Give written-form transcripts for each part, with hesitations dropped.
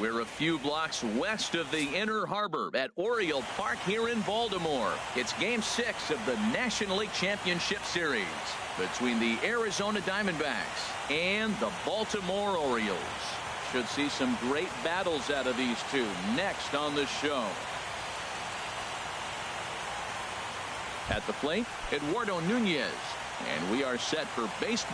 We're a few blocks west of the Inner Harbor at Oriole Park here in Baltimore. It's Game 6 of the National League Championship Series between the Arizona Diamondbacks and the Baltimore Orioles. Should see some great battles out of these two next on the show. At the plate, Eduardo Nunez, and we are set for baseball.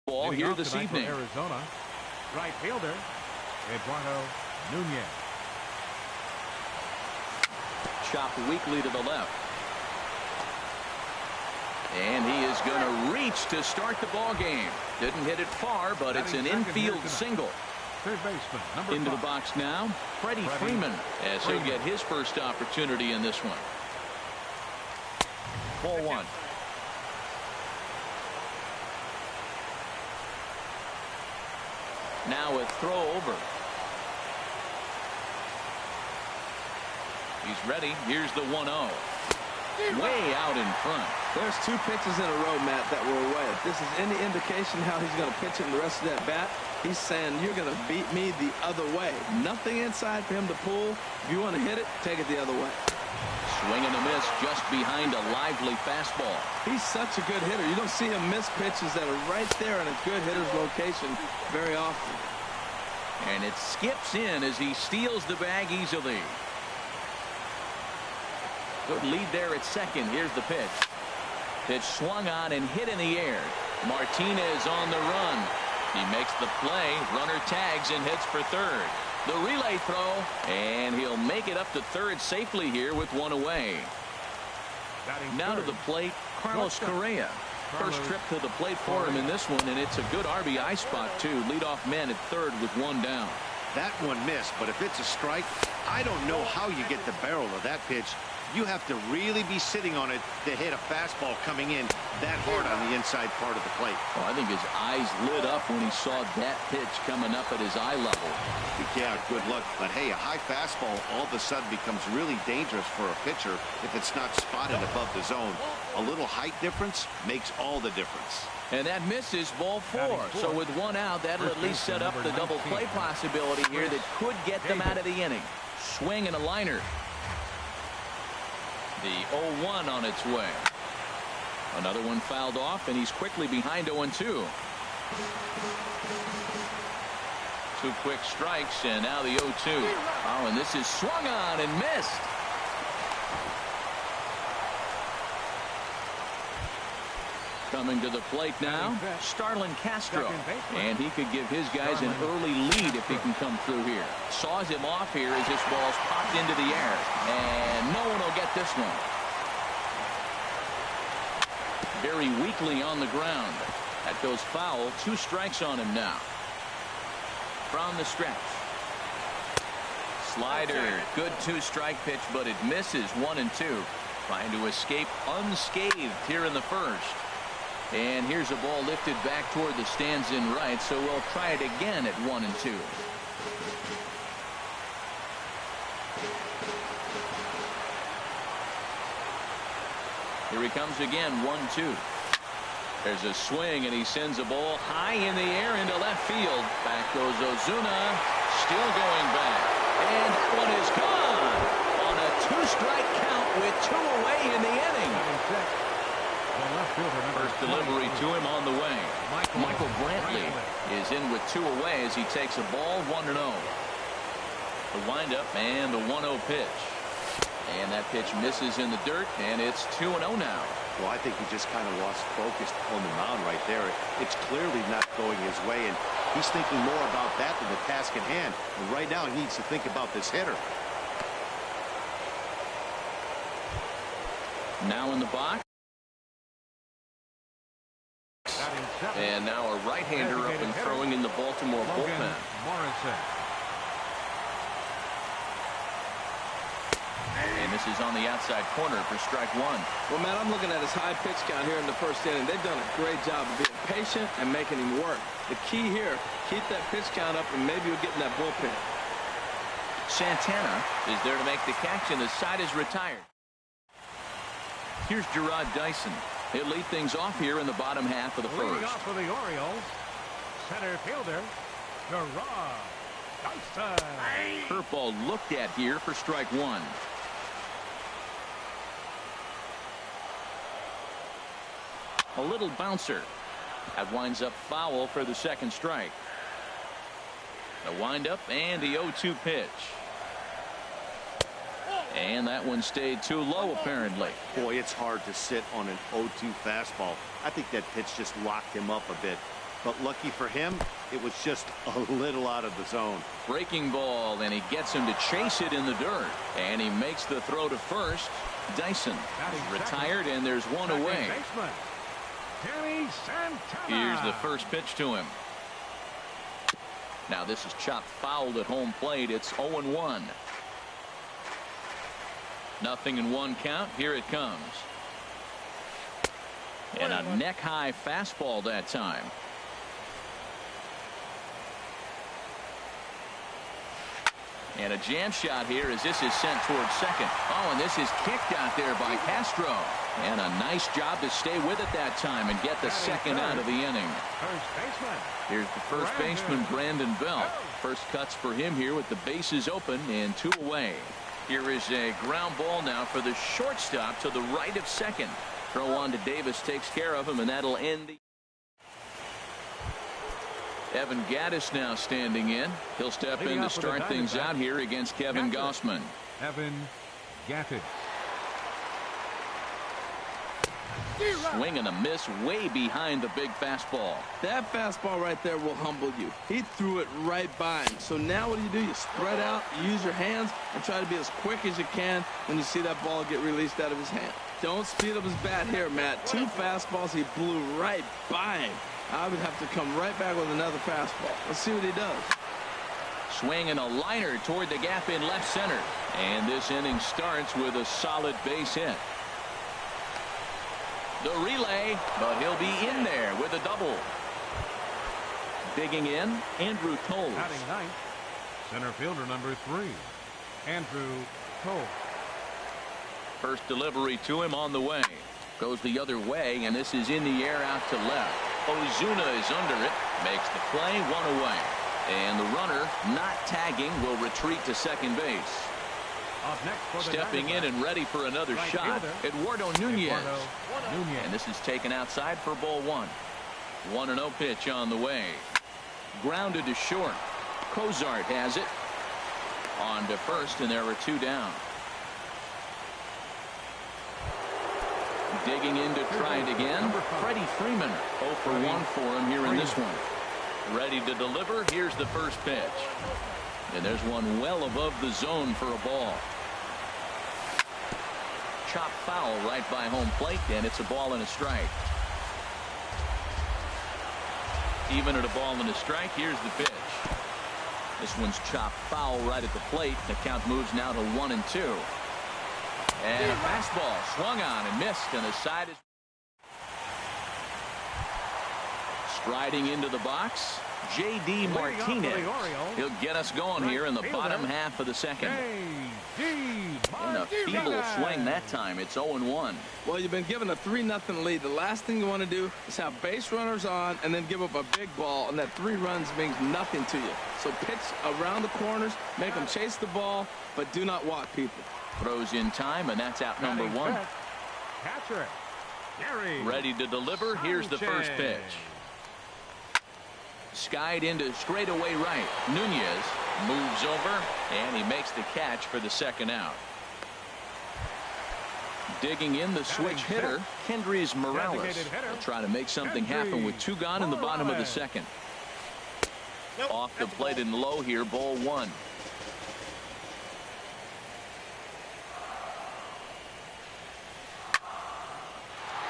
Ball here this evening. Arizona, right fielder Eduardo Nunez. Chopped weakly to the left. And he is going to reach to start the ball game. Didn't hit it far, but it's an infield single. Third baseman, number Into 5. the box now, Freddie Freeman, as he'll get his first opportunity in this one. Ball 1. Now a throw over. He's ready. Here's the 1-0. Way out in front. There's 2 pitches in a row, Matt, that were away. If this is any indication how he's going to pitch it in the rest of that bat, he's saying you're going to beat me the other way. Nothing inside for him to pull. If you want to hit it, take it the other way. Swing and a miss just behind a lively fastball. He's such a good hitter. You don't see him miss pitches that are right there in a good hitter's location very often. And it skips in as he steals the bag easily. Good lead there at second. Here's the pitch. Pitch swung on and hit in the air. Martinez on the run. He makes the play. Runner tags and hits for third. The relay throw, and he'll make it up to third safely here with 1 away. Now to the plate, Carlos Correa. First trip to the plate for him in this one, and it's a good RBI spot too. Leadoff man at third with 1 down. That one missed, but if it's a strike, I don't know how you get the barrel of that pitch. You have to really be sitting on it to hit a fastball coming in that hard on the inside part of the plate. Oh, I think his eyes lit up when he saw that pitch coming up at his eye level. Yeah, good luck. But hey, a high fastball all of a sudden becomes really dangerous for a pitcher if it's not spotted above the zone. A little height difference makes all the difference. And that misses, ball 4. So with 1 out, that'll at least set up the double play possibility here that could get them out of the inning. Swing and a liner. The 0-1 on its way. Another one fouled off, and he's quickly behind 0-2. 2 quick strikes, and now the 0-2. Oh, and this is swung on and missed. Coming to the plate now, Starlin Castro. And he could give his guys an early lead if he can come through here. Saws him off here as this ball's popped into the air. And no one will get this one. Very weakly on the ground. That goes foul. 2 strikes on him now. From the stretch. Slider. Good 2-strike pitch, but it misses 1-2. Trying to escape unscathed here in the first. And here's a ball lifted back toward the stands in right, so we'll try it again at 1-2. Here he comes again, 1-2. There's a swing, and he sends a ball high in the air into left field. Back goes Ozuna, still going back. And that one is gone on a 2-strike count with 2 away in the inning. First delivery to him on the way. Michael Brantley is in with 2 away as he takes a ball 1-0. The windup and the 1-0 pitch. And that pitch misses in the dirt, and it's 2-0 now. Well, I think he just kind of lost focus on the mound right there. It's clearly not going his way, and he's thinking more about that than the task at hand. And right now, he needs to think about this hitter. Now in the box. And now a right-hander up and throwing in the Baltimore bullpen. Morrison. And this is on the outside corner for strike one. Well, Matt, I'm looking at his high pitch count here in the first inning. They've done a great job of being patient and making him work. The key here, keep that pitch count up, and maybe you'll get in that bullpen. Santana is there to make the catch, and the side is retired. Here's Gerard Dyson. He'll lead things off here in the bottom half of the Leading first. off for the Orioles, center fielder, Gerard Dyson. Curveball looked at here for strike one. A little bouncer. That winds up foul for the second strike. The windup and the 0-2 pitch. And that one stayed too low, apparently. Boy, it's hard to sit on an 0-2 fastball. I think that pitch just locked him up a bit. But lucky for him, it was just a little out of the zone. Breaking ball, and he gets him to chase it in the dirt. And he makes the throw to first. Dyson retired, and there's one away. Here's the first pitch to him. Now this is chopped foul at home plate. It's 0-1. Nothing in one count. Here it comes. And a neck-high fastball that time. And a jam shot here as this is sent towards second. Oh, and this is kicked out there by Castro. And a nice job to stay with it that time and get the second out of the inning. Here's the first baseman, Brandon Belt. First cuts for him here with the bases open and two away. Here is a ground ball now for the shortstop to the right of second. Throw on to Davis takes care of him, and that'll end the. Evan Gattis now standing in. He'll step in to start things out here against Kevin Gausman. Evan Gattis. Swing and a miss way behind the big fastball. That fastball right there will humble you. He threw it right by him. So now what do? You spread out, you use your hands, and try to be as quick as you can when you see that ball get released out of his hand. Don't speed up his bat here, Matt. Two fastballs, he blew right by him. I would have to come right back with another fastball. Let's see what he does. Swing and a liner toward the gap in left center. And this inning starts with a solid base hit. The relay, but he'll be in there with a double. Digging in, Andrew Toles. Batting ninth, center fielder number 3, Andrew Toles. First delivery to him on the way. Goes the other way, and this is in the air out to left. Ozuna is under it, makes the play, one away. And the runner, not tagging, will retreat to second base. Up next for the Stepping in and ready for another right shot, fielder, Eduardo Nunez. Nunez. And this is taken outside for ball one. 1-0 pitch on the way. Grounded to short. Cozart has it. On to first, and there are two down. Digging in to try it again. Freddie Freeman 0 for 1 for him here in this one. Ready to deliver. Here's the first pitch. And there's one well above the zone for a ball. Chop foul right by home plate, and it's a ball and a strike. Even at a ball and a strike, here's the pitch. This one's chopped foul right at the plate. The count moves now to 1-2. And a fastball swung on and missed, and the side is striding into the box. J.D. Martinez. He'll get us going here in the bottom half of the second. And a feeble swing that time. It's 0-1. Well, you've been given a 3-0 lead. The last thing you want to do is have base runners on and then give up a big ball, and that 3 runs means nothing to you. So pitch around the corners, make them chase the ball, but do not walk people. Throws in time, and that's out number 1. Catcher, Gary. Ready to deliver. Here's the first pitch. Skied into straightaway right. Nunez moves over, and he makes the catch for the second out. Digging in the switch hitter, Kendrys Morales. Will try to make something happen with 2 gone in the bottom of the second. Off the plate and low here, ball 1.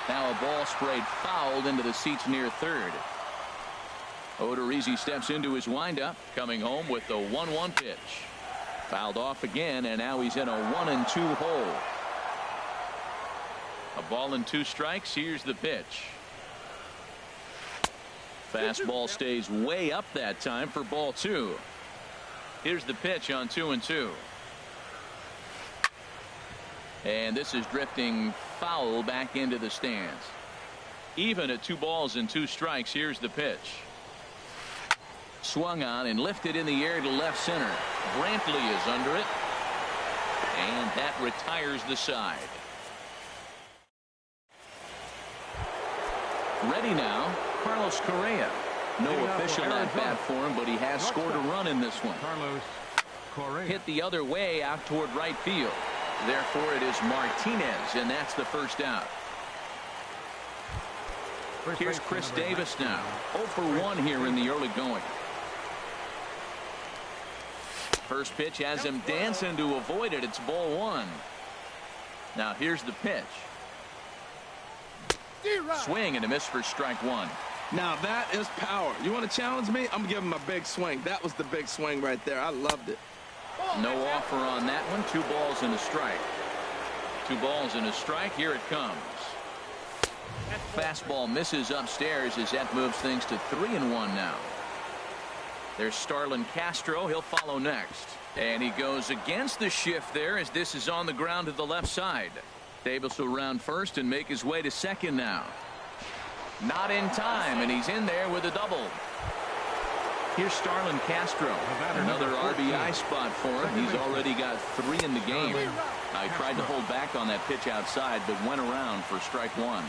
Now a ball sprayed fouled into the seats near third. Odorizzi steps into his windup, coming home with the 1-1 pitch. Fouled off again, and now he's in a 1-2 hole. A ball and 2 strikes. Here's the pitch. Fastball stays way up that time for ball 2. Here's the pitch on 2-2. And this is drifting foul back into the stands. Even at 2 balls and 2 strikes. Here's the pitch. Swung on and lifted in the air to left center. Brantley is under it. And that retires the side. Ready now, Carlos Correa. No official at bat for him, but he has scored a run in this one. Carlos Correa. Hit the other way out toward right field. Therefore, it is Martinez, and that's the first out. Here's Chris Davis now. 0 for 1 here in the early going. First pitch has him dancing to avoid it. It's ball 1. Now here's the pitch. Swing and a miss for strike 1. Now that is power. You want to challenge me? I'm going to give him a big swing. That was the big swing right there. I loved it. No offer on that one. 2 balls and a strike. 2 balls and a strike. Here it comes. Fastball misses upstairs as that moves things to 3-1 now. There's Starlin Castro. He'll follow next. And he goes against the shift there as this is on the ground to the left side. Davis will round first and make his way to second now. Not in time, and he's in there with a double. Here's Starlin Castro. Another RBI spot for him. He's already got 3 in the game. Now he tried to hold back on that pitch outside, but went around for strike 1.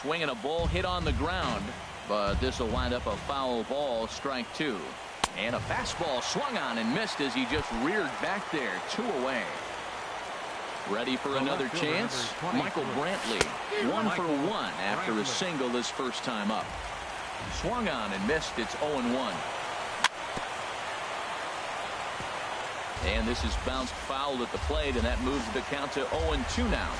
Swinging a ball hit on the ground, but this will wind up a foul ball, strike 2. And a fastball swung on and missed as he just reared back there. 2 away. Ready for another chance? Michael Brantley. 1 for 1 after a single his first time up. Swung on and missed. It's 0-1. And this is bounced foul at the plate, and that moves the count to 0-2 now.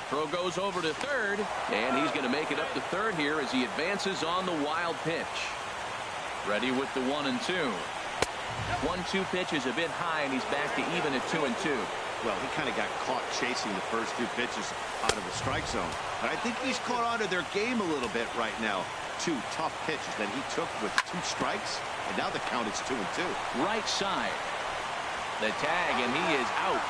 Throw goes over to third, and he's going to make it up to third here as he advances on the wild pitch. Ready with the 1-2. 1-2 pitch is a bit high, and he's back to even at 2-2. Well, he kind of got caught chasing the first 2 pitches out of the strike zone. But I think he's caught onto their game a little bit right now. 2 tough pitches that he took with 2 strikes, and now the count is 2-2. Right side. The tag, and he is out.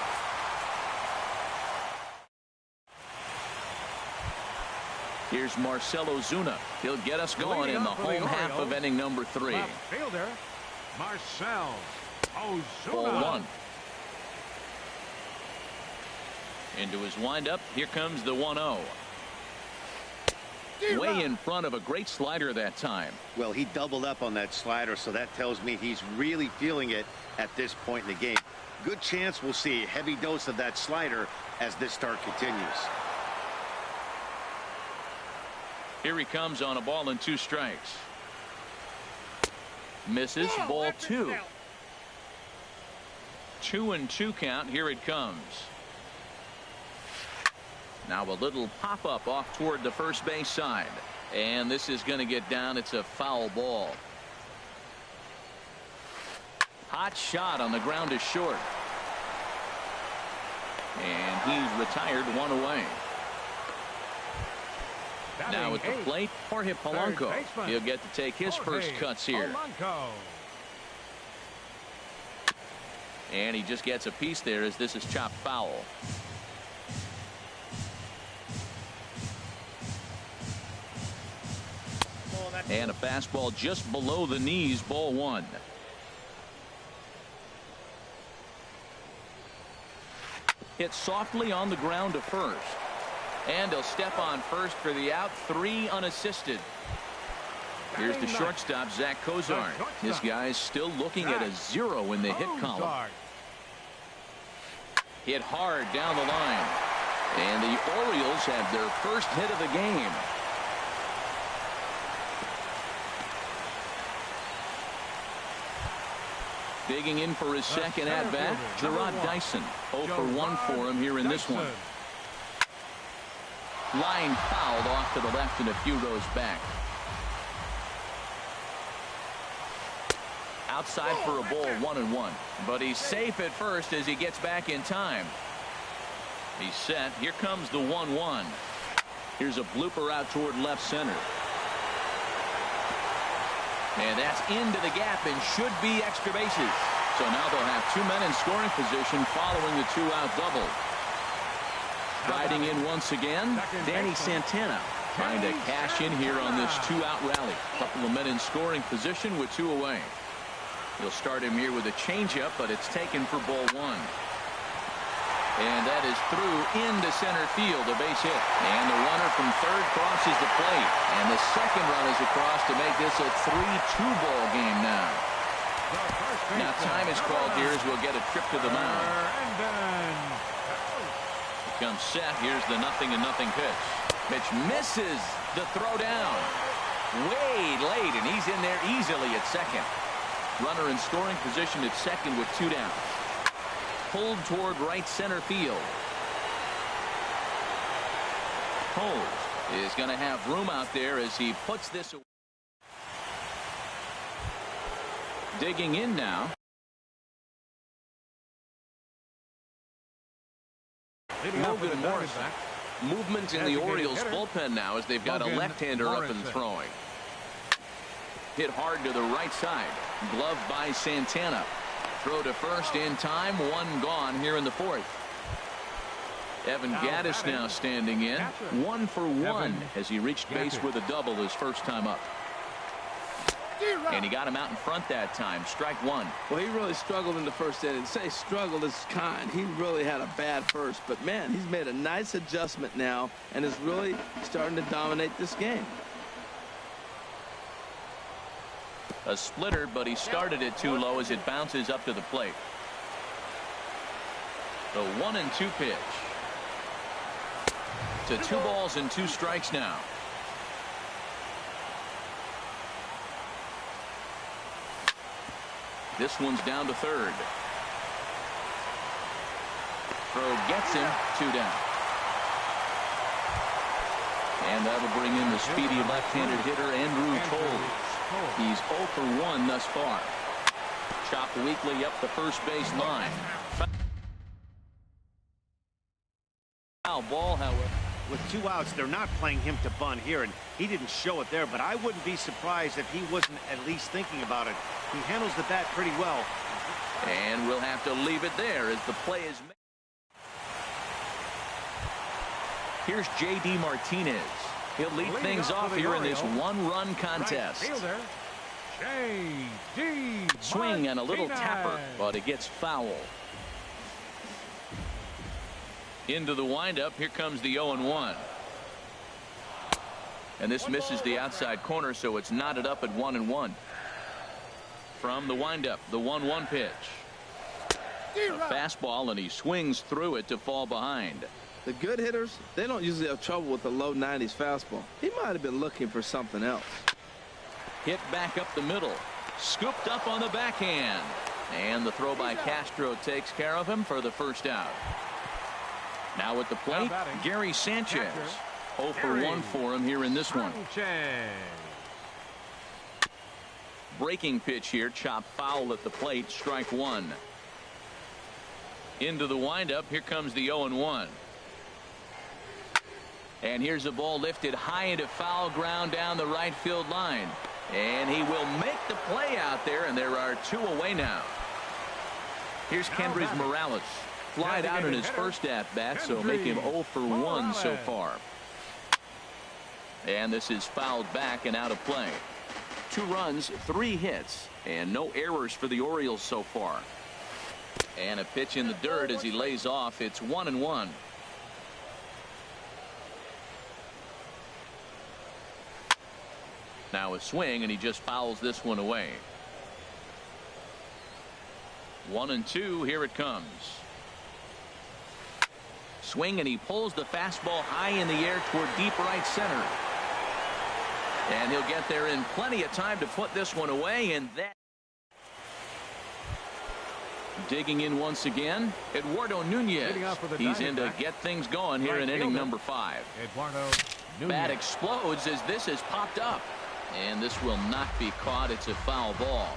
Here's Marcelo Zuna. He'll get us going in the home half of inning number 3. Left fielder, Marcel Ozuna. Ball 1. Into his windup. Here comes the 1-0. Way in front of a great slider that time. Well, he doubled up on that slider, so that tells me he's really feeling it at this point in the game. Good chance we'll see a heavy dose of that slider as this start continues. Here he comes on a ball and 2 strikes. Misses. Ball 2. 2-2 count. Here it comes. Now a little pop-up off toward the first base side. And this is going to get down. It's a foul ball. Hot shot on the ground is short. And he's retired 1 away. Now at the plate, Jorge Polanco. He'll get to take his first cuts here. And he just gets a piece there as this is chopped foul. And a fastball just below the knees, ball 1. Hit softly on the ground to first. And he'll step on first for the out. 3 unassisted. Here's the shortstop, Zach Cozart. This guy's still looking at a 0 in the hit column. Hit hard down the line. And the Orioles have their first hit of the game. Digging in for his second at-bat, Gerard Dyson. 0 for 1 for him here in this one. Line fouled off to the left and a few rows back. Outside for a ball, 1-1. But he's safe at first as he gets back in time. He's set. Here comes the 1-1. Here's a blooper out toward left center. And that's into the gap and should be extra bases. So now they'll have 2 men in scoring position following the 2-out double. Riding in once again, Danny Santana trying to cash in here on this 2-out rally. Couple of men in scoring position with 2 away. He'll start him here with a changeup, but it's taken for ball 1. And that is through into center field, a base hit. And the runner from third crosses the plate. And the second run is across to make this a 3-2 ball game now. Now time is called here as we'll get a trip to the mound. Comes set. Here's the 0-0 pitch. Pitch misses the throw down. Way late, and he's in there easily at second. Runner in scoring position at second with 2 down. Pulled toward right center field. Holmes is going to have room out there as he puts this away. Digging in now. Logan Morris. Movement in the Orioles bullpen now as they've got a left-hander up and throwing. Hit hard to the right side. Glove by Santana. Throw to first in time. 1 gone here in the 4th. Evan Gaddis now standing in. 1 for 1 as he reached base with a double his first time up. And he got him out in front that time. Strike 1. Well, he really struggled in the first inning. Say struggled is kind. He really had a bad first. But, man, he's made a nice adjustment now and is really starting to dominate this game. A splitter, but he started it too low as it bounces up to the plate. The 1-2 pitch. To 2 balls and 2 strikes now. This one's down to third. Throw gets him. 2 down. And that'll bring in the speedy left-handed hitter Andrew Toles. He's 0 for 1 thus far. Chopped weakly up the first base line. Foul ball, however. With 2 outs, they're not playing him to bunt here, and he didn't show it there, but I wouldn't be surprised if he wasn't at least thinking about it. He handles the bat pretty well. And we'll have to leave it there as the play is made. Here's J.D. Martinez. He'll lead things off here in this 1-run contest. Swing and a little tapper, but it gets foul. Into the windup. Here comes the 0-1. And this misses the outside corner, so it's knotted up at 1-1. From the windup, the 1-1 pitch. A fastball, and he swings through it to fall behind. The good hitters, they don't usually have trouble with the low 90s fastball. He might have been looking for something else. Hit back up the middle. Scooped up on the backhand. And the throw by Castro takes care of him for the first out. Now at the plate, Gary Sanchez. 0 for 1 for him here in this one. Breaking pitch here, chopped foul at the plate, strike 1. Into the windup, here comes the 0-1. And here's a ball lifted high into foul ground down the right field line. And he will make the play out there, and there are 2 away now. Here's Kendrys Morales. Flied out in his first at-bat, so make him 0 for 1 so far. And this is fouled back and out of play. 2 runs, 3 hits, and no errors for the Orioles so far. And a pitch in the dirt as he lays off. It's 1-1. Now a swing, and he just fouls this one away. 1-2. Here it comes. Swing, and he pulls the fastball high in the air toward deep right center. And he'll get there in plenty of time to put this one away, and that Digging in once again, Eduardo Nunez. He's in to get things going here in inning number 5. Eduardo Nunez. Bat explodes as this is popped up. And this will not be caught. It's a foul ball.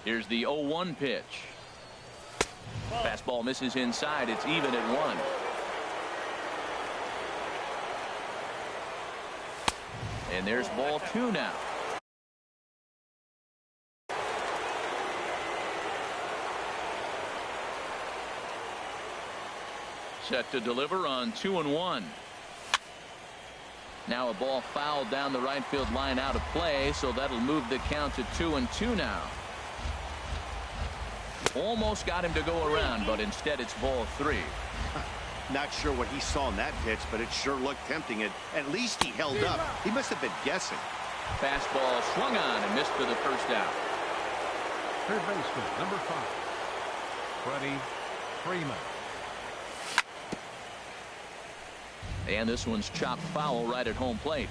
Here's the 0-1 pitch. Fastball misses inside. It's even at 1. And there's ball 2 now. Set to deliver on 2-1. Now a ball fouled down the right field line out of play, so that'll move the count to 2-2 now. Almost got him to go around, but instead it's ball 3. Not sure what he saw in that pitch, but it sure looked tempting. At least he held up. He must have been guessing. Fastball swung on and missed for the first out. Third baseman, number 5, Freddie Freeman. And this one's chopped foul right at home plate.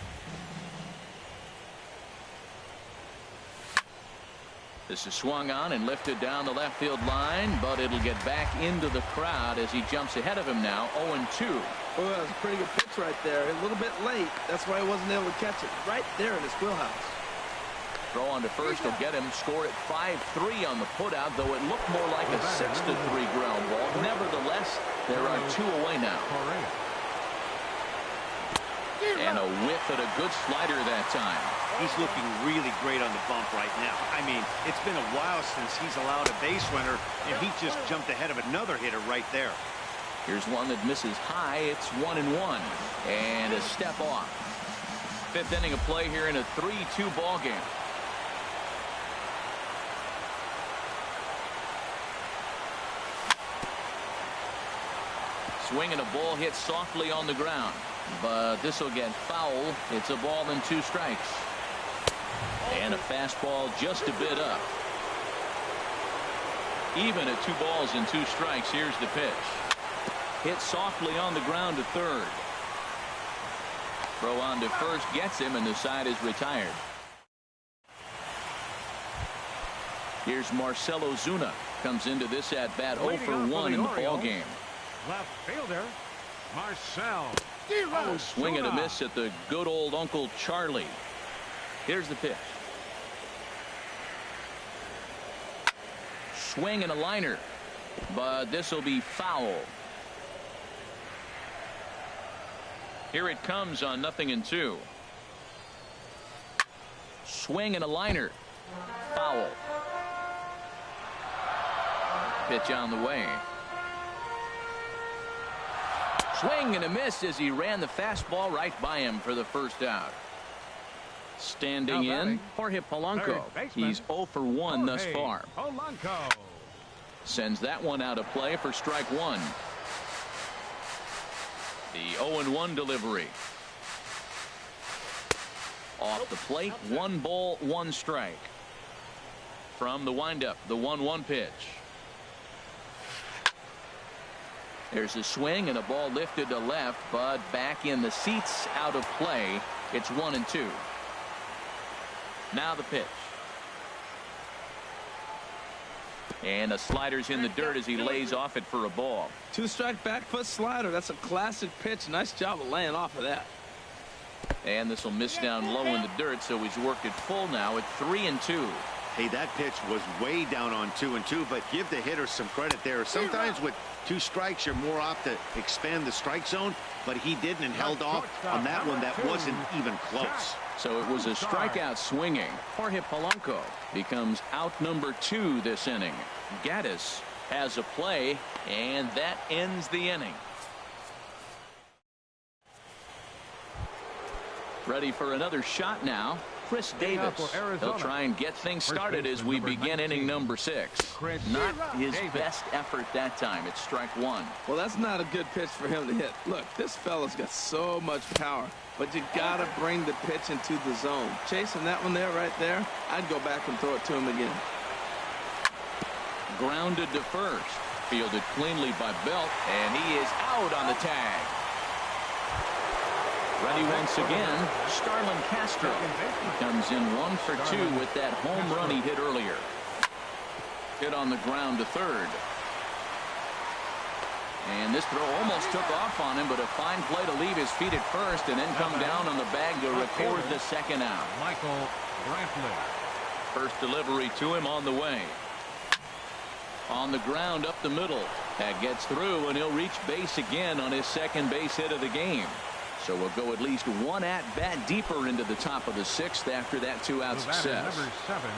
This is swung on and lifted down the left field line, but it'll get back into the crowd as he jumps ahead of him now. 0-2. Oh, that was a pretty good pitch right there. A little bit late. That's why he wasn't able to catch it. Right there in his wheelhouse. Throw on to first will get him. Score at 5-3 on the putout, though it looked more like a 6-3 ground ball. Nevertheless, there are 2 away now. And a whiff at a good slider that time. He's looking really great on the bump right now. I mean, it's been a while since he's allowed a base runner, and he just jumped ahead of another hitter right there. Here's one that misses high. It's 1-1. And a step off. 5th inning of play here in a 3-2 ball game. Swing and a ball hit softly on the ground. But this will get foul. It's a ball and 2 strikes. And a fastball just a bit up. Even at 2 balls and 2 strikes. Here's the pitch. Hit softly on the ground to third. Throw on to first gets him, and the side is retired. Here's Marcelo Zuna. Comes into this at bat 0 for 1 in the ball game. Left fielder Marcel. Swing and a miss at the good old Uncle Charlie. Here's the pitch. Swing and a liner, but this will be foul. Here it comes on 0-2. Swing and a liner. Foul. Pitch on the way. Swing and a miss as he ran the fastball right by him for the first out. Standing in, Jorge Polanco. He's 0 for 1 thus far. Polanco sends that one out of play for strike 1. The 0-1 delivery. Off the plate, 1 ball, 1 strike. From the windup, the 1-1 pitch. There's a swing and a ball lifted to left, but back in the seats, out of play. It's 1-2. Now the pitch. And the slider's in the dirt as he lays off it for a ball. 2-strike back foot slider. That's a classic pitch. Nice job of laying off of that. And this will miss down low in the dirt, so he's worked it full now at 3-2. Hey, that pitch was way down on 2-2, but give the hitter some credit there. Sometimes with 2 strikes, you're more apt to expand the strike zone, but he didn't and held off on that one that wasn't even close. So it was a strikeout swinging. Jorge Polanco becomes out number 2 this inning. Gaddis has a play, and that ends the inning. Ready for another shot now. Chris Davis. He'll try and get things started as we begin inning number 6. Not his best effort that time. It's strike 1. Well, that's not a good pitch for him to hit. Look, this fella's got so much power, but you got to bring the pitch into the zone. Chasing that one there, right there, I'd go back and throw it to him again. Grounded to first. Fielded cleanly by Belt, and he is out on the tag. Ready once again, Starlin Castro. He comes in 1 for 2 with that home run he hit earlier. Hit on the ground to third. And this throw almost took off on him, but a fine play to leave his feet at first and then come down on the bag to record the second out. Michael Brantley. First delivery to him on the way. On the ground up the middle. That gets through, and he'll reach base again on his second base hit of the game. So we'll go at least one at bat deeper into the top of the sixth after that two-out success. Number 7,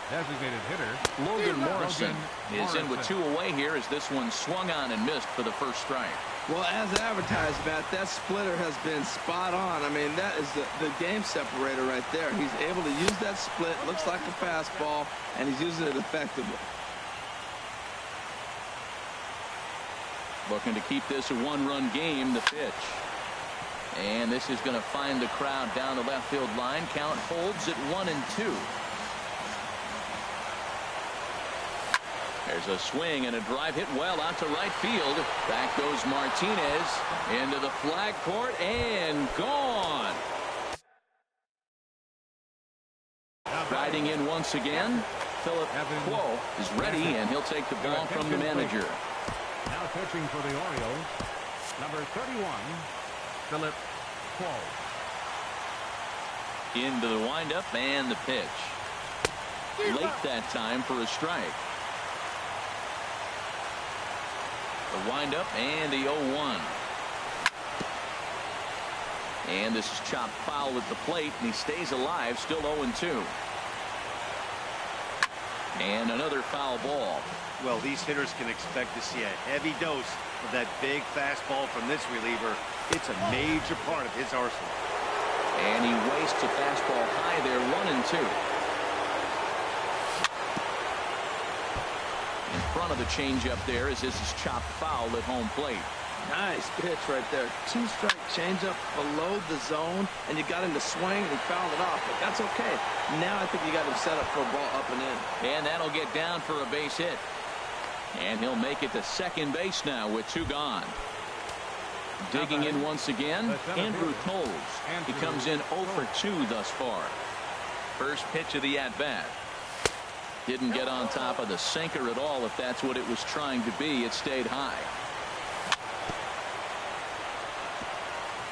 designated hitter Logan Morrison is in with two away here as this one swung on and missed for the first strike. Well, as advertised, Matt, that splitter has been spot on. I mean, that is the game separator right there. He's able to use that split, looks like a fastball, and he's using it effectively. Looking to keep this a one-run game. The pitch. And this is going to find the crowd down the left field line. Count holds at 1-2. There's a swing and a drive hit well out to right field. Back goes Martinez into the flag court and gone. Riding in once again. Philip Quo is ready, and he'll take the ball from the manager. Now pitching for the Orioles, number 31, Philip Quo. Into the windup and the pitch. Late that time for a strike. The windup and the 0-1. And this is chopped foul at the plate, and he stays alive, still 0-2. And another foul ball. Well, these hitters can expect to see a heavy dose of that big fastball from this reliever. It's a major part of his arsenal. And he wastes a fastball high there, 1-2. In front of the changeup there as this is chopped foul at home plate. Nice pitch right there. Two-strike changeup below the zone, and you got him to swing, and he fouled it off, but that's okay. Now I think you got him set up for a ball up and in. And that'll get down for a base hit. And he'll make it to second base now with two gone. Digging in once again, Andrew Knowles. He comes in 0 for 2 thus far. First pitch of the at-bat. Didn't get on top of the sinker at all. If that's what it was trying to be, it stayed high.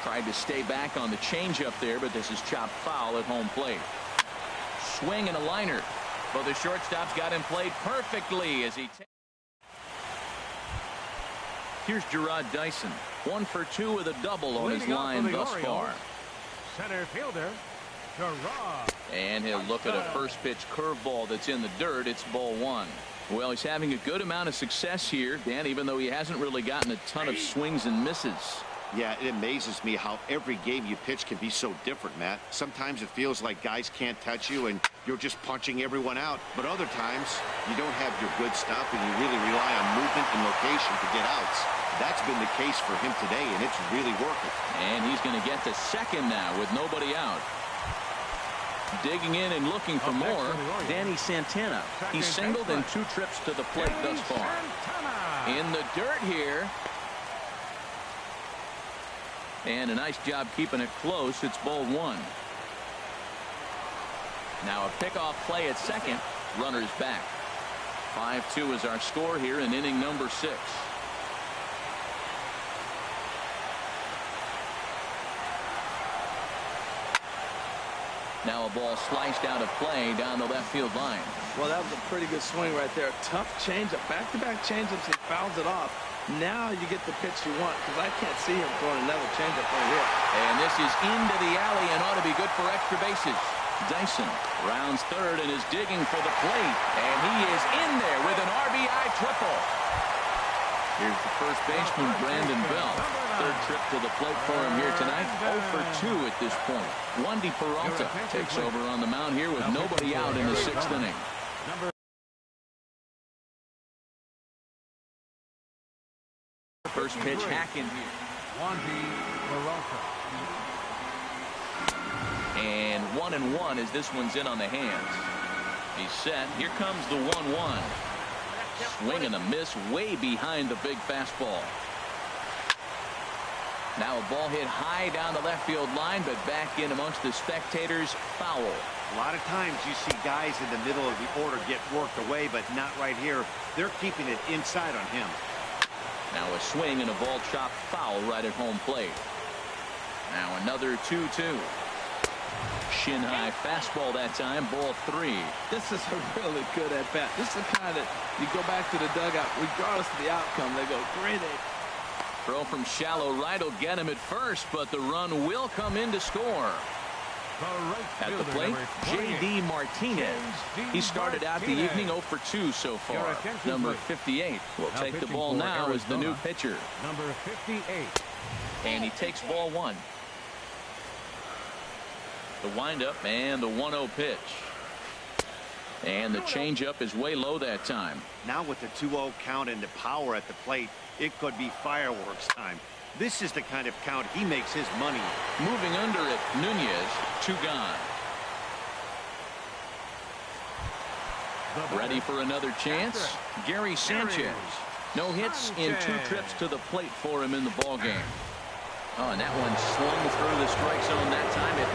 Tried to stay back on the changeup there, but this is chopped foul at home plate. Swing and a liner. Well, the shortstop's got him played perfectly as he takes. Here's Gerard Dyson. 1 for 2 with a double on his line thus far. Center fielder, Gerard. And he'll look at a first pitch curveball that's in the dirt. It's ball 1. Well, he's having a good amount of success here, Dan, even though he hasn't really gotten a ton of swings and misses. Yeah, it amazes me how every game you pitch can be so different, Matt. Sometimes it feels like guys can't touch you and you're just punching everyone out. But other times you don't have your good stuff and you really rely on movement and location to get outs. That's been the case for him today, and it's really working. And he's going to get to second now with nobody out. Digging in and looking for more, Danny Santana. He's singled in 2 trips to the plate thus far. In the dirt here. And a nice job keeping it close. It's ball 1. Now a pickoff play at second. Runners back. 5-2 is our score here in inning number 6. Now a ball sliced out of play down the left field line. Well, that was a pretty good swing right there. Tough changeup. Back-to-back changeups. He fouls it off. Now you get the pitch you want, because I can't see him throwing another changeup right here. And this is into the alley and ought to be good for extra bases. Dyson rounds third and is digging for the plate. And he is in there with an RBI triple. Here's the first baseman, Brandon Bell. Third trip to the plate for him here tonight. 0 for 2 at this point. Wandy Peralta takes over on the mound here with nobody out in the 6th inning. First pitch, hack in here. Wandy Peralta. And 1-1 as this one's in on the hands. He's set. Here comes the 1-1. Swing and a miss way behind the big fastball. Now a ball hit high down the left field line, but back in amongst the spectators. Foul. A lot of times you see guys in the middle of the order get worked away, but not right here. They're keeping it inside on him. Now a swing and a ball chopped foul right at home plate. Now another 2-2. Shin high fastball that time, ball 3. This is a really good at bat. This is the kind that you go back to the dugout, regardless of the outcome. They go, great. Throw from shallow right will get him at first, but the run will come in to score. At the plate, J.D. Martinez. He started out the evening 0 for 2 so far. Number 58 will take the ball now as the new pitcher. Number 58. And he takes ball 1. The windup and the 1-0 pitch. And the changeup is way low that time. Now with the 2-0 count and the power at the plate, it could be fireworks time. This is the kind of count he makes his money. Moving under it, Nunez, 2 gone. Ready for another chance? Gary Sanchez. No hits in 2 trips to the plate for him in the ballgame. Oh, and that one slung through the strike zone that time at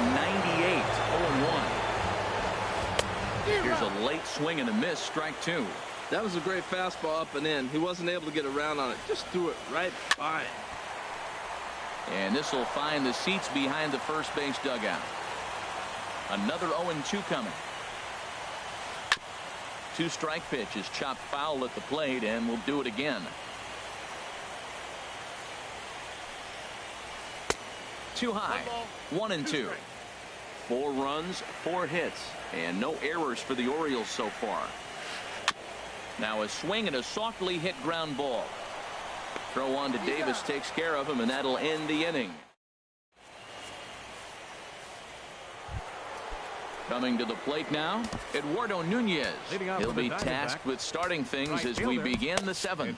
98, 0-1. Here's a late swing and a miss, strike 2. That was a great fastball up and in. He wasn't able to get around on it. Just threw it right by him. And this will find the seats behind the first base dugout. Another 0-2 coming. 2 strike pitch is chopped foul at the plate, and we'll do it again. 2 high, 1-2. 4 runs, 4 hits, and no errors for the Orioles so far. Now a swing and a softly hit ground ball. Throw on to Davis takes care of him, and that'll end the inning. Coming to the plate now, Eduardo Nunez. He'll be tasked with starting things as we begin the 7th.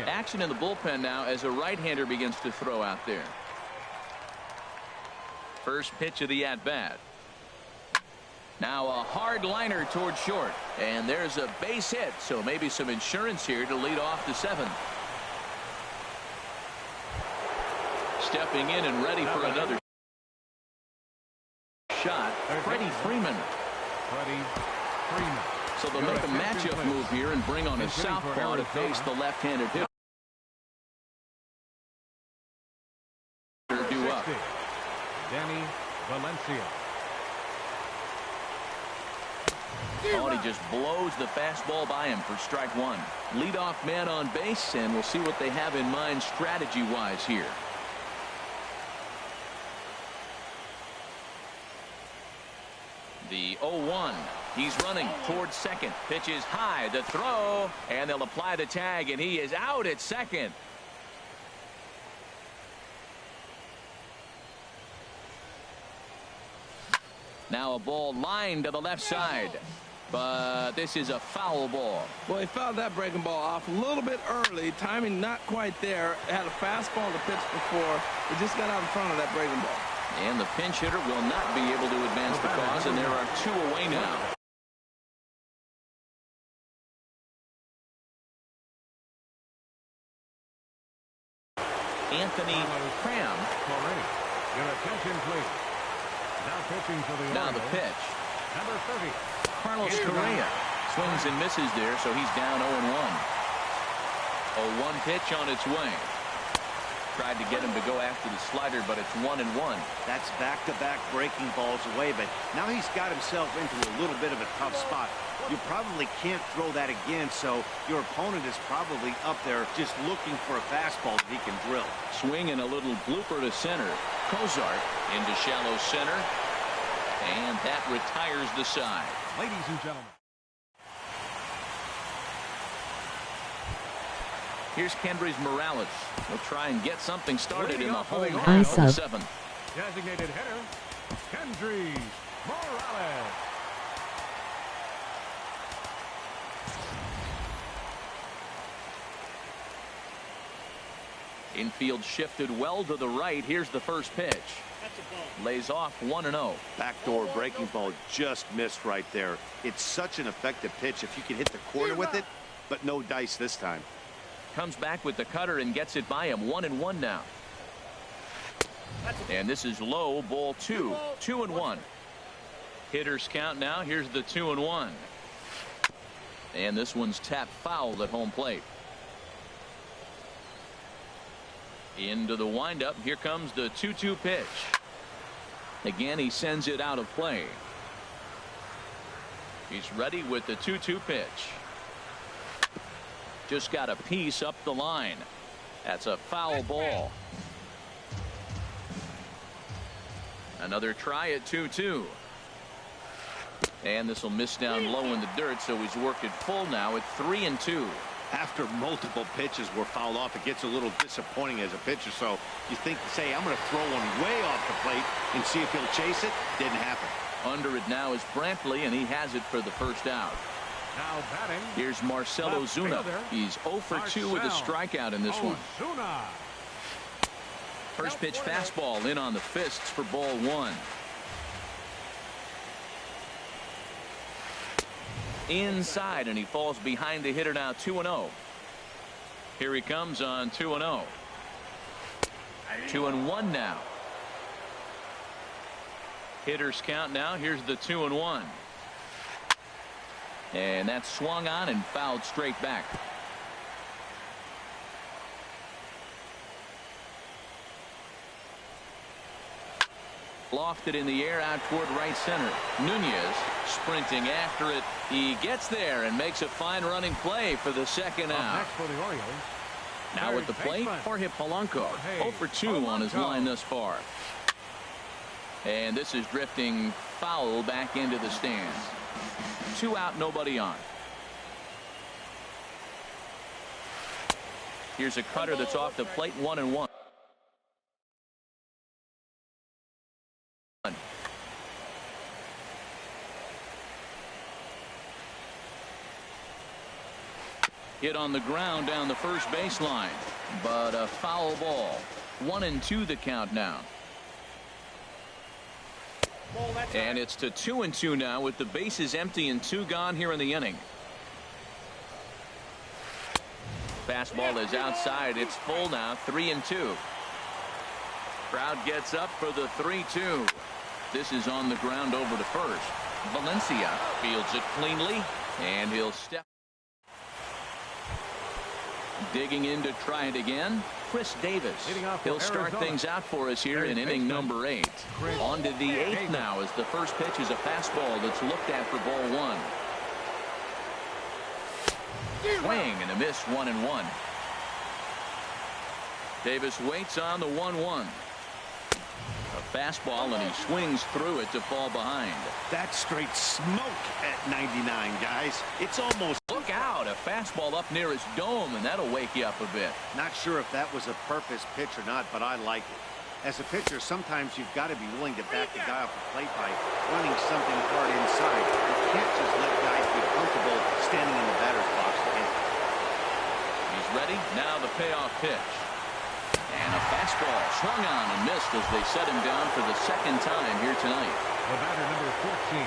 Action in the bullpen now as a right-hander begins to throw out there. First pitch of the at-bat. Now a hard liner toward short, and there's a base hit, so maybe some insurance here to lead off the 7th. Stepping in and ready for another shot, Freddie Freeman. So they'll make a matchup move here and bring on a southpaw to face the left-handed hitter. Due up. Danny Valencia. Oh, and he just blows the fastball by him for strike 1. Leadoff man on base, and we'll see what they have in mind strategy-wise here. The 0-1. He's running towards second. Pitch is high. The throw, and they'll apply the tag, and he is out at second. Now a ball lined to the left side. But this is a foul ball. Well, he fouled that breaking ball off a little bit early. Timing not quite there. Had a fastball to pitch before. He just got out in front of that breaking ball. And the pinch hitter will not be able to advance the cause, and there are 2 away now. Anthony Cram. Your attention, please. Now pitching for the Now the Orioles, pitch. number 30. Carlos Correa swings and misses there, so he's down 0-1. 0-1 pitch on its way. Tried to get him to go after the slider, but it's 1-1. That's back-to-back breaking balls away, but now he's got himself into a little bit of a tough spot. You probably can't throw that again, so your opponent is probably up there just looking for a fastball that he can drill. Swing and a little blooper to center. Cozart into shallow center, and that retires the side. Ladies and gentlemen. Here's Kendrys Morales. He'll try and get something started in the home half of the 7th. Designated hitter, Kendrys Morales. Infield shifted well to the right. Here's the first pitch. Lays off 1-0. Backdoor breaking ball just missed right there. It's such an effective pitch if you can hit the corner with it, but no dice this time. Comes back with the cutter and gets it by him. 1-1 now. And this is low, ball 2. 2-1. Hitters count now. Here's the 2-1. And this one's tapped foul at home plate. Into the windup. Here comes the 2-2 pitch. Again, he sends it out of play. He's ready with the 2-2 pitch. Just got a piece up the line. That's a foul ball. Another try at 2-2. And this will miss down low in the dirt, so he's worked it full now at 3-2. After multiple pitches were fouled off, it gets a little disappointing as a pitcher. So you think, say, I'm going to throw one way off the plate and see if he'll chase it. Didn't happen. Under it now is Brantley, and he has it for the first out. Now batting. Here's Marcell Ozuna. He's 0 for 2 with a strikeout in this one. First pitch fastball in on the fists for ball 1. Inside, and he falls behind the hitter now. 2-0. Here he comes on 2-0. 2-1 now. Hitters count now. Here's the 2-1. And that's swung on and fouled straight back. Lofted in the air out toward right center. Nunez sprinting after it. He gets there and makes a fine running play for the second out. Next for the Orioles. Now at the plate, Jorge Polanco. 0 for 2 on his line thus far. And this is drifting foul back into the stands. 2 out, nobody on. Here's a cutter that's off the plate. 1-1. Hit on the ground down the first baseline, but a foul ball. 1-2 the count now. And it's to 2-2 now with the bases empty and 2 gone here in the inning. Fastball is outside. It's full now. 3-2. Crowd gets up for the 3-2. This is on the ground over to first. Valencia fields it cleanly, and he'll step. Digging in to try it again. Chris Davis. He'll start things out for us here in inning number 8. On to the 8th now as the first pitch is a fastball that's looked at for ball 1. Swing and a miss. 1-1. Davis waits on the 1-1. A fastball, and he swings through it to fall behind. That's straight smoke at 99, guys. It's almost. Look out. A fastball up near his dome, and that'll wake you up a bit. Not sure if that was a purpose pitch or not, but I like it. As a pitcher, sometimes you've got to be willing to back the guy off the plate by running something hard inside. You can't just let guys be comfortable standing in the batter's box to hit. He's ready. Now the payoff pitch. And a fastball swung on and missed as they set him down for the second time here tonight. The batter, number 14,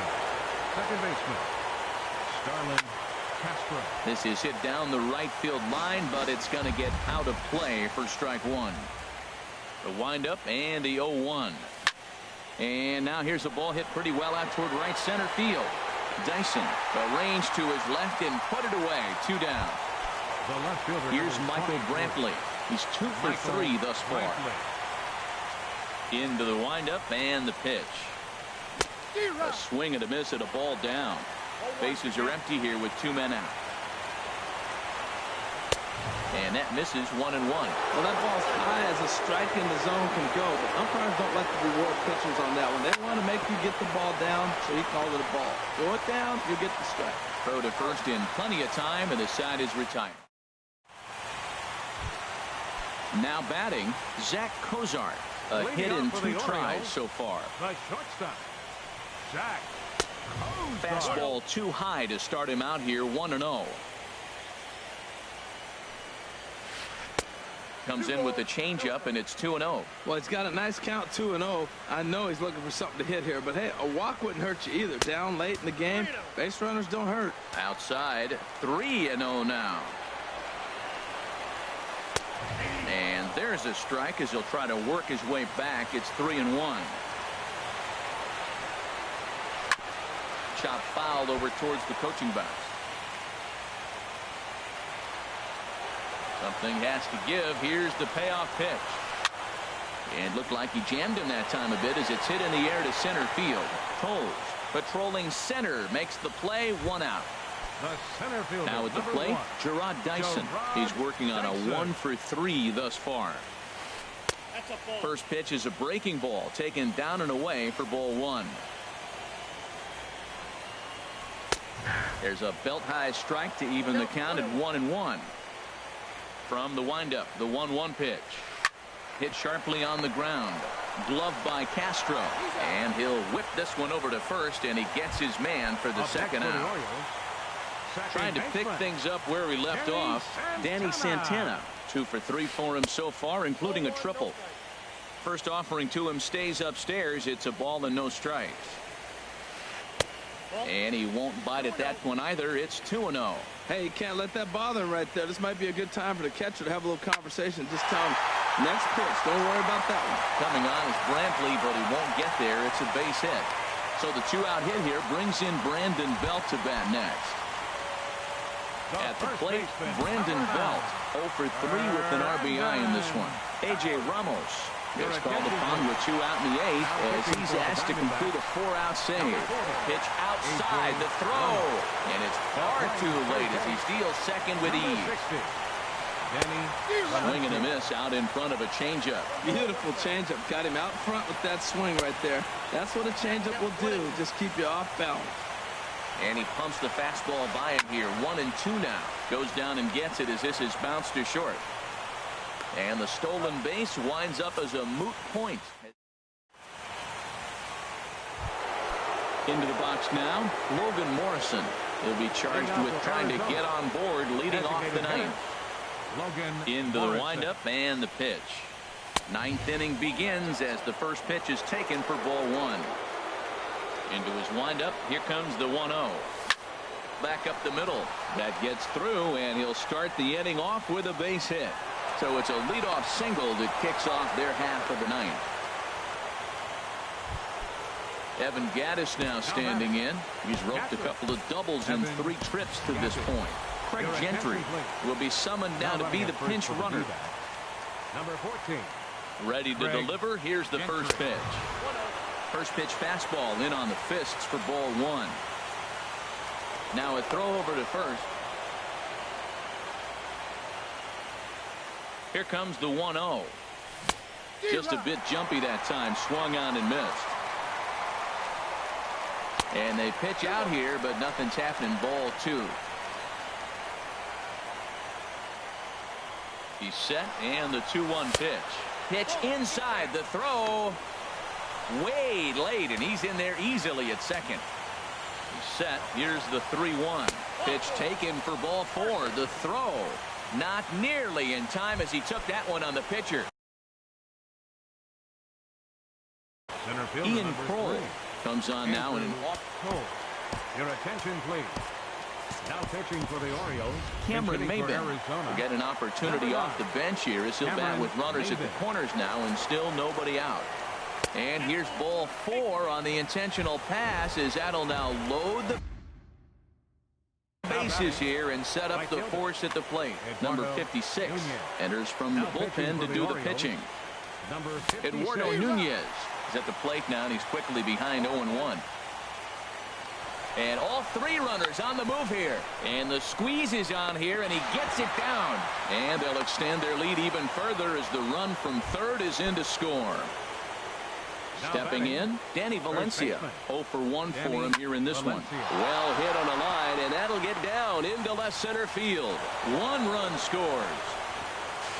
second baseman, Starlin Castro. This is hit down the right field line, but it's going to get out of play for strike 1. The windup and the 0-1. And now here's a ball hit pretty well out toward right center field. Dyson arranged to his left and put it away. 2 down. The left fielder. Here's Michael Brantley. He's 2 for 3 thus far. Into the windup and the pitch. A swing and a miss at a ball down. Bases are empty here with 2 men out. And that misses. 1-1. Well, that ball's high as a strike in the zone can go, but umpires don't like to reward pitchers on that one. They want to make you get the ball down, so he called it a ball. Throw it down, you get the strike. Throw to first in plenty of time, and the side is retired. Now batting, Zach Cozart. A hit in 2 tries so far. The shortstop, Zach Cozart. Fastball too high to start him out here. 1-0. Comes in with the changeup, and it's 2-0. Well, he's got a nice count, 2-0. I know he's looking for something to hit here, but hey, a walk wouldn't hurt you either. Down late in the game, base runners don't hurt. Outside, 3-0 now. And There's a strike as he'll try to work his way back. It's 3-1. Chop fouled over towards the coaching box. Something has to give. Here's the payoff pitch. And looked like he jammed him that time a bit as it's hit in the air to center field. Toles patrolling center makes the play. 1 out. The center fielder, now at the plate, Gerard Dyson. He's working on a 1-for-3 thus far. First pitch is a breaking ball taken down and away for ball 1. There's a belt high strike to even the count at 1-1. From the windup, the 1-1 pitch. Hit sharply on the ground. Glove by Castro. And he'll whip this one over to first, and he gets his man for the second out. Trying to pick things up where we left off, Danny Santana. 2 for 3 for him so far, including a triple. First offering to him stays upstairs. It's a ball and no strikes. And he won't bite at that one either. It's 2-0. Hey, you can't let that bother him right there. This might be a good time for the catcher to have a little conversation. Just tell him, next pitch, don't worry about that one. Coming on is Brantley, but he won't get there. It's a base hit. So the 2-out hit here brings in Brandon Belt to bat next. At the plate, Brandon Belt 0 for 3 with an RBI in this one. A.J. Ramos gets called upon with 2 out in the 8th as he's asked to complete a 4-out save. Pitch outside the throw, and it's far too late as he steals second with ease. Swing and a miss out in front of a changeup. Beautiful changeup. Got him out front with that swing right there. That's what a changeup will do. Just keep you off balance. And he pumps the fastball by him here. 1-2 now. Goes down and gets it as this is bounced to short. And the stolen base winds up as a moot point. Into the box now, Logan Morrison. He'll be charged with trying to get on board leading off the ninth. Into the windup and the pitch. Ninth inning begins as the first pitch is taken for ball 1. Into his windup, here comes the 1-0. Back up the middle. That gets through, and he'll start the inning off with a base hit. So it's a leadoff single that kicks off their half of the ninth. Evan Gaddis now standing in. He's roped a couple of doubles in 3 trips to this point. Craig Gentry will be summoned now to be the pinch runner. Number 14. Ready to deliver. Here's the first pitch. First pitch fastball in on the fists for ball 1. Now a throw over to first. Here comes the 1-0. Just a bit jumpy that time. Swung on and missed. And they pitch out here, but nothing's happening. Ball 2. He's set, and the 2-1 pitch. Pitch inside. The throw way late, and he's in there easily at second. He's set. Here's the 3-1. Pitch taken for ball 4. The throw not nearly in time as he took that one on the pitcher. Ian Kroll comes on now in an off. Your attention, please. Now pitching for the Orioles, Cameron Maybin will get an opportunity off the bench here as he'll bat with runners at the corners now and still nobody out. And here's ball 4 on the intentional pass as that'll now load the bases here and set up the force at the plate. Number 56 enters from the bullpen to do the pitching. Eduardo Nunez is at the plate now, and he's quickly behind 0-1. And all 3 runners on the move here. And the squeeze is on here, and he gets it down. And they'll extend their lead even further as the run from third is in to score. Stepping in, Danny Valencia. 0 for 1 for him here in this one. Well hit on the line, and that'll get down into left center field. 1 run scores.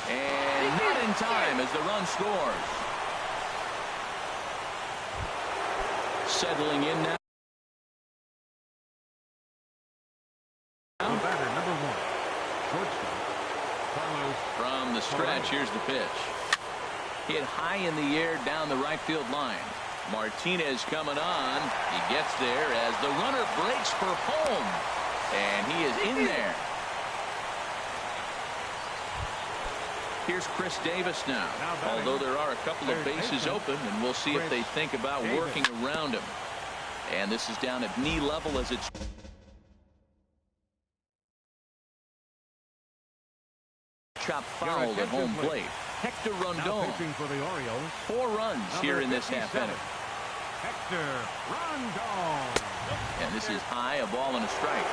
And not in time as the run scores. Settling in now. From the stretch, here's the pitch. Hit high in the air down the right field line. Martinez coming on. He gets there as the runner breaks for home. And he is in there. Here's Chris Davis now. Although there are a couple of bases open, and we'll see if they think about working around him. And this is down at knee level as it's chopped foul at home plate. Hector Rondon. For the Orioles. 4 runs here in this half inning. Hector Rondon. And this is high, a ball and a strike.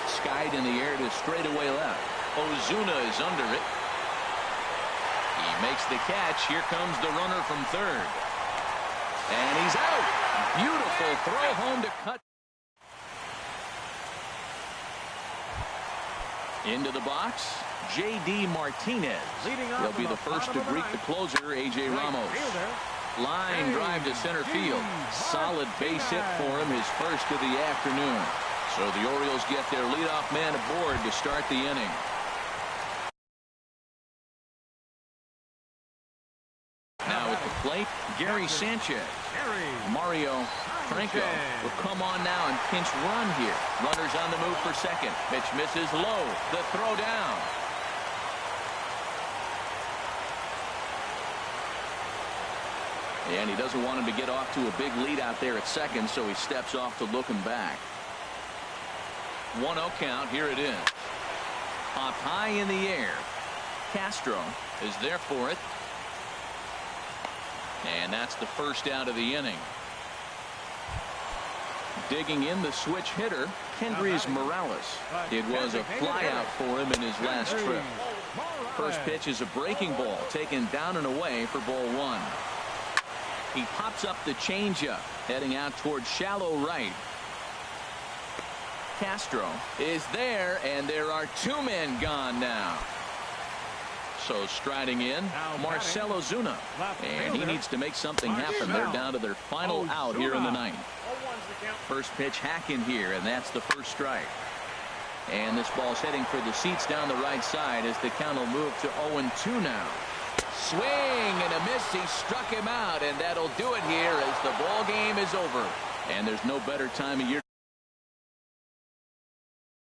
Skied in the air to straightaway left. Ozuna is under it. He makes the catch. Here comes the runner from third. And he's out. Beautiful throw home to cut. Into the box, J.D. Martinez. He'll be the first to greet the closer, A.J. Ramos. Line drive to center field. Solid base hit for him, his first of the afternoon. So the Orioles get their leadoff man aboard to start the inning. Now at the plate, Gary Sanchez. Mario Franco will come on now and pinch run here. Runners on the move for second. Pitch misses low. The throw down. And he doesn't want him to get off to a big lead out there at second, so he steps off to look him back. 1-0 count. Here it is. Up high in the air. Castro is there for it. And that's the first out of the inning. Digging in the switch hitter, Kendrys Morales. It was a flyout for him in his last trip. First pitch is a breaking ball taken down and away for ball 1. He pops up the changeup heading out towards shallow right. Castro is there, and there are 2 men gone now. So striding in, Marcell Ozuna, and he needs to make something happen. They're down to their final out here in the ninth. First pitch hack in here, and that's the first strike. And this ball's heading for the seats down the right side as the count will move to 0-2 now. Swing and a miss. He struck him out, and that'll do it here as the ball game is over. And there's no better time of year.